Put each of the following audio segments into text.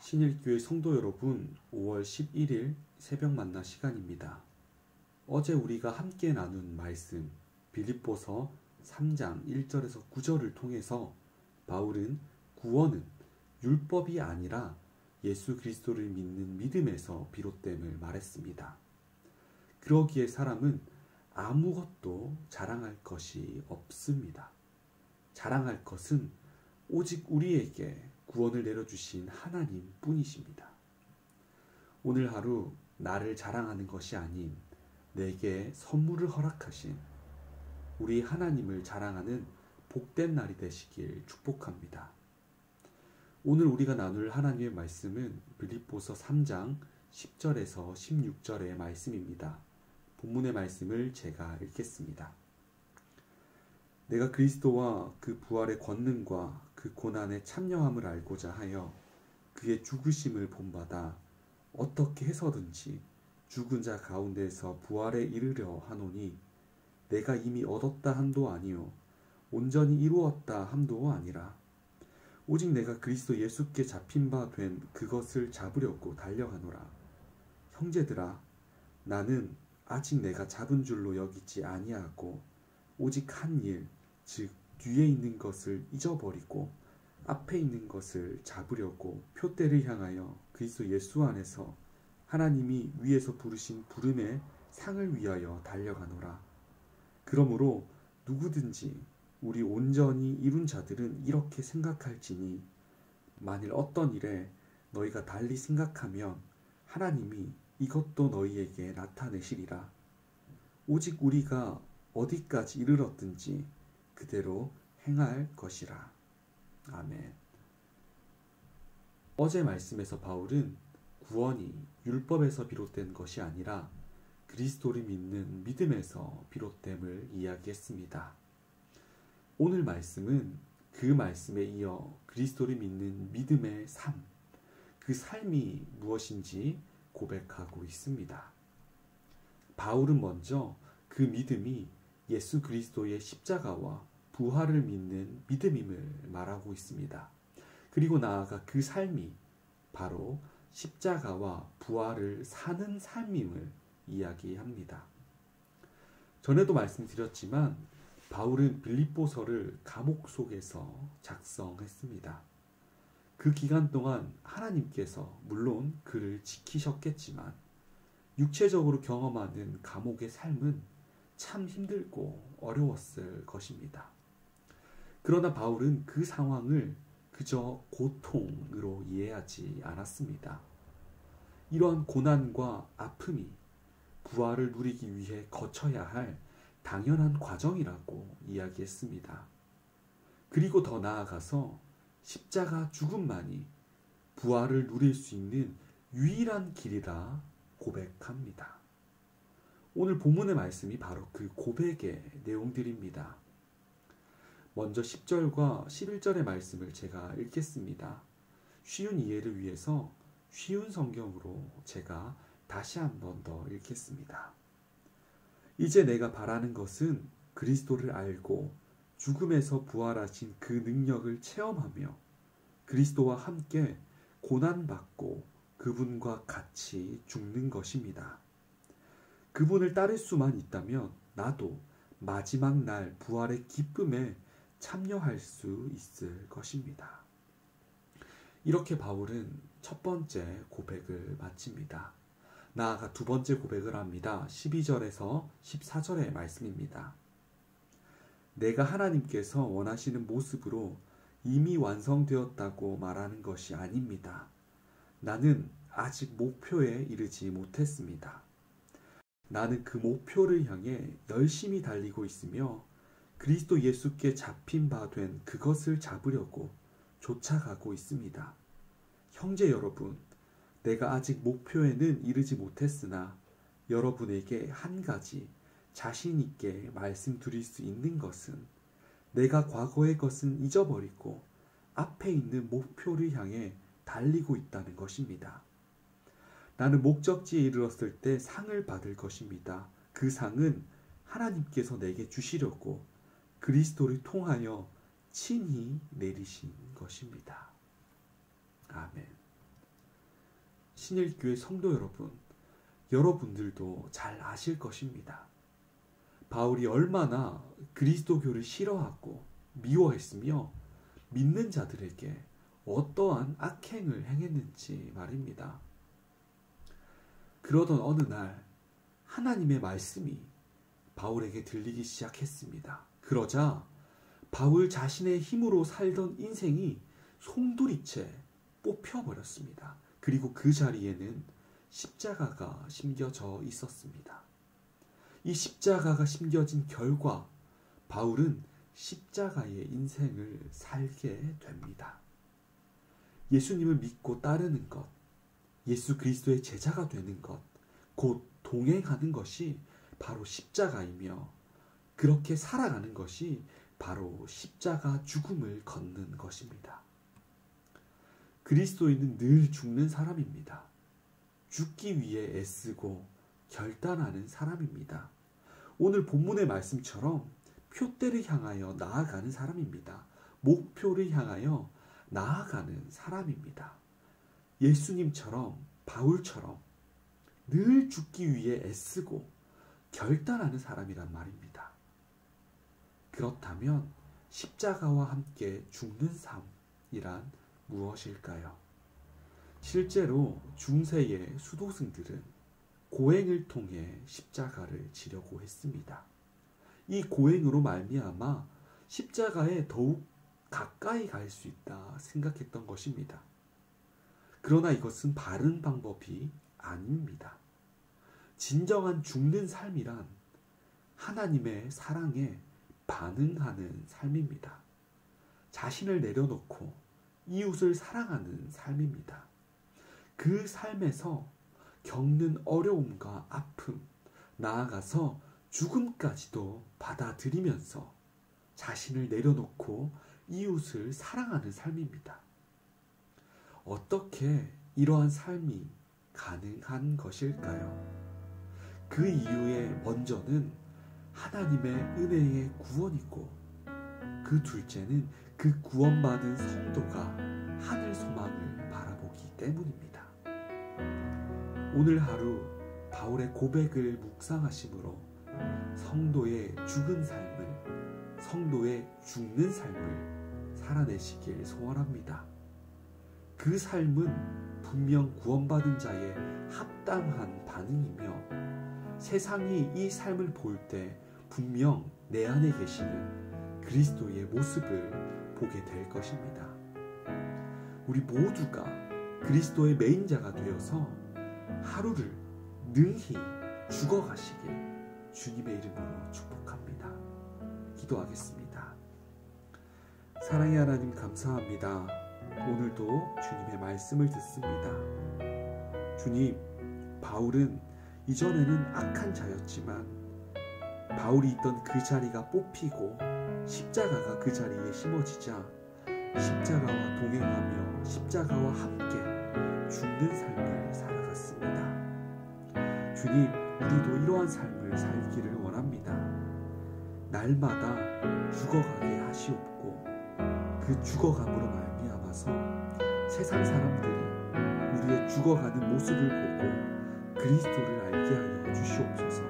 신일교회 성도 여러분, 5월 11일 새벽 만나 시간입니다. 어제 우리가 함께 나눈 말씀, 빌립보서 3장 1절에서 9절을 통해서 바울은 구원은 율법이 아니라 예수 그리스도를 믿는 믿음에서 비롯됨을 말했습니다. 그러기에 사람은 아무것도 자랑할 것이 없습니다. 자랑할 것은 오직 우리에게 구원을 내려주신 하나님 뿐이십니다. 오늘 하루 나를 자랑하는 것이 아닌 내게 선물을 허락하신 우리 하나님을 자랑하는 복된 날이 되시길 축복합니다. 오늘 우리가 나눌 하나님의 말씀은 빌립보서 3장 10절에서 16절의 말씀입니다. 본문의 말씀을 제가 읽겠습니다. 내가 그리스도와 그 부활의 권능과 그 고난의 참여함을 알고자 하여 그의 죽으심을 본받아 어떻게 해서든지 죽은 자 가운데서 부활에 이르려 하노니 내가 이미 얻었다 함도 아니요 온전히 이루었다 함도 아니라 오직 내가 그리스도 예수께 잡힌 바 된 그것을 잡으려고 달려가노라. 형제들아, 나는 아직 내가 잡은 줄로 여기지 아니하고 오직 한 일, 즉 뒤에 있는 것을 잊어버리고 앞에 있는 것을 잡으려고 표대를 향하여 그리스도 예수 안에서 하나님이 위에서 부르신 부름의 상을 위하여 달려가노라. 그러므로 누구든지 우리 온전히 이룬 자들은 이렇게 생각할지니 만일 어떤 일에 너희가 달리 생각하면 하나님이 이것도 너희에게 나타내시리라. 오직 우리가 어디까지 이르렀든지 그대로 행할 것이라. 아멘. 어제 말씀에서 바울은 구원이 율법에서 비롯된 것이 아니라 그리스도를 믿는 믿음에서 비롯됨을 이야기했습니다. 오늘 말씀은 그 말씀에 이어 그리스도를 믿는 믿음의 삶, 그 삶이 무엇인지 고백하고 있습니다. 바울은 먼저 그 믿음이 예수 그리스도의 십자가와 부활을 믿는 믿음임을 말하고 있습니다. 그리고 나아가 그 삶이 바로 십자가와 부활을 사는 삶임을 이야기합니다. 전에도 말씀드렸지만 바울은 빌립보서를 감옥 속에서 작성했습니다. 그 기간 동안 하나님께서 물론 그를 지키셨겠지만 육체적으로 경험하는 감옥의 삶은 참 힘들고 어려웠을 것입니다. 그러나 바울은 그 상황을 그저 고통으로 이해하지 않았습니다. 이러한 고난과 아픔이 부활을 누리기 위해 거쳐야 할 당연한 과정이라고 이야기했습니다. 그리고 더 나아가서 십자가 죽음만이 부활을 누릴 수 있는 유일한 길이라 고백합니다. 오늘 본문의 말씀이 바로 그 고백의 내용들입니다. 먼저 10절과 11절의 말씀을 제가 읽겠습니다. 쉬운 이해를 위해서 쉬운 성경으로 제가 다시 한 번 더 읽겠습니다. 이제 내가 바라는 것은 그리스도를 알고 죽음에서 부활하신 그 능력을 체험하며 그리스도와 함께 고난받고 그분과 같이 죽는 것입니다. 그분을 따를 수만 있다면 나도 마지막 날 부활의 기쁨에 참여할 수 있을 것입니다. 이렇게 바울은 첫 번째 고백을 마칩니다. 나아가 두 번째 고백을 합니다. 12절에서 14절의 말씀입니다. 내가 하나님께서 원하시는 모습으로 이미 완성되었다고 말하는 것이 아닙니다. 나는 아직 목표에 이르지 못했습니다. 나는 그 목표를 향해 열심히 달리고 있으며 그리스도 예수께 잡힌 바 된 그것을 잡으려고 쫓아가고 있습니다. 형제 여러분, 내가 아직 목표에는 이르지 못했으나 여러분에게 한 가지 자신 있게 말씀드릴 수 있는 것은 내가 과거의 것은 잊어버리고 앞에 있는 목표를 향해 달리고 있다는 것입니다. 나는 목적지에 이르렀을 때 상을 받을 것입니다. 그 상은 하나님께서 내게 주시려고 그리스도를 통하여 친히 내리신 것입니다. 아멘. 신일교회 성도 여러분, 여러분들도 잘 아실 것입니다. 바울이 얼마나 그리스도교를 싫어하고 미워했으며 믿는 자들에게 어떠한 악행을 행했는지 말입니다. 그러던 어느 날 하나님의 말씀이 바울에게 들리기 시작했습니다. 그러자 바울 자신의 힘으로 살던 인생이 송두리째 뽑혀버렸습니다. 그리고 그 자리에는 십자가가 심겨져 있었습니다. 이 십자가가 심겨진 결과 바울은 십자가의 인생을 살게 됩니다. 예수님을 믿고 따르는 것, 예수 그리스도의 제자가 되는 것, 곧 동행하는 것이 바로 십자가이며 그렇게 살아가는 것이 바로 십자가 죽음을 걷는 것입니다. 그리스도인은 늘 죽는 사람입니다. 죽기 위해 애쓰고 결단하는 사람입니다. 오늘 본문의 말씀처럼 표대를 향하여 나아가는 사람입니다. 목표를 향하여 나아가는 사람입니다. 예수님처럼 바울처럼 늘 죽기 위해 애쓰고 결단하는 사람이란 말입니다. 그렇다면 십자가와 함께 죽는 삶이란 무엇일까요? 실제로 중세의 수도승들은 고행을 통해 십자가를 지려고 했습니다. 이 고행으로 말미암아 십자가에 더욱 가까이 갈 수 있다 생각했던 것입니다. 그러나 이것은 바른 방법이 아닙니다. 진정한 죽는 삶이란 하나님의 사랑에 반응하는 삶입니다. 자신을 내려놓고 이웃을 사랑하는 삶입니다. 그 삶에서 겪는 어려움과 아픔, 나아가서 죽음까지도 받아들이면서 자신을 내려놓고 이웃을 사랑하는 삶입니다. 어떻게 이러한 삶이 가능한 것일까요? 그 이유에 먼저는 하나님의 은혜의 구원이고 그 둘째는 그 구원받은 성도가 하늘 소망을 바라보기 때문입니다. 오늘 하루 바울의 고백을 묵상하심으로 성도의 죽은 삶을, 성도의 죽는 삶을 살아내시길 소원합니다. 그 삶은 분명 구원받은 자의 합당한 반응이며 세상이 이 삶을 볼 때 분명 내 안에 계시는 그리스도의 모습을 보게 될 것입니다. 우리 모두가 그리스도의 메인자가 되어서 하루를 능히 죽어가시길 주님의 이름으로 축복합니다. 기도하겠습니다. 사랑의 하나님 감사합니다. 오늘도 주님의 말씀을 듣습니다. 주님, 바울은 이전에는 악한 자였지만 바울이 있던 그 자리가 뽑히고 십자가가 그 자리에 심어지자 십자가와 동행하며 십자가와 함께 죽는 삶을 살아갔습니다. 주님, 우리도 이러한 삶을 살기를 원합니다. 날마다 죽어가게 하시옵고 그 죽어감으로 말미암아서 세상 사람들이 우리의 죽어가는 모습을 보고 그리스도를 알게 하여 주시옵소서.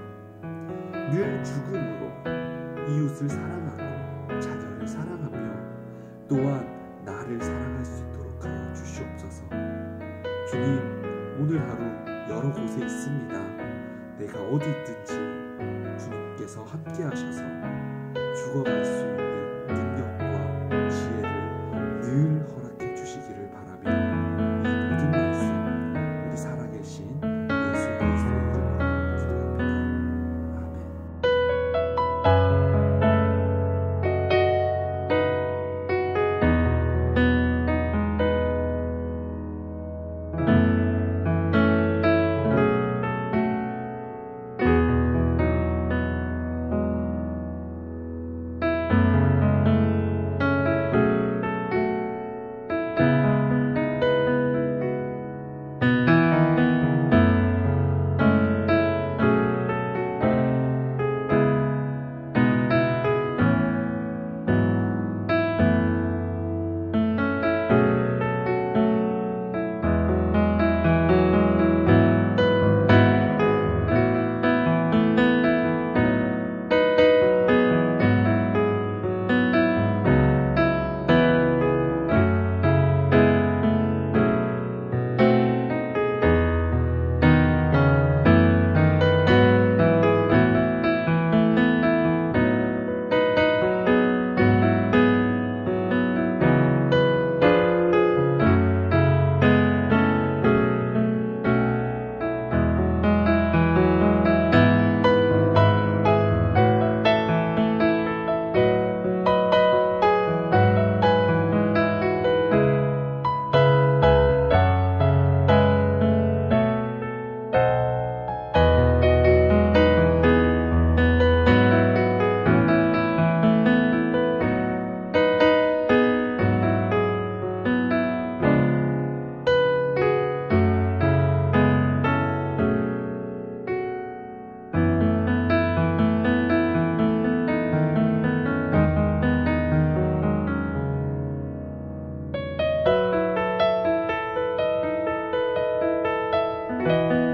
늘 죽음으로 이웃을 사랑하고 자녀를 사랑하며 또한 나를 사랑할 수 있도록 하여 주시옵소서. 주님, 오늘 하루 여러 곳에 있습니다. 내가 어디 있든지 주님께서 함께 하셔서 죽어갈 수 있는 능력과 지혜를 늘 허락해 주시기를 바라며 이 모든 말씀 우리 살아계신 예수 그리스도의 이름으로 기도합니다. 아멘. 감사합니다.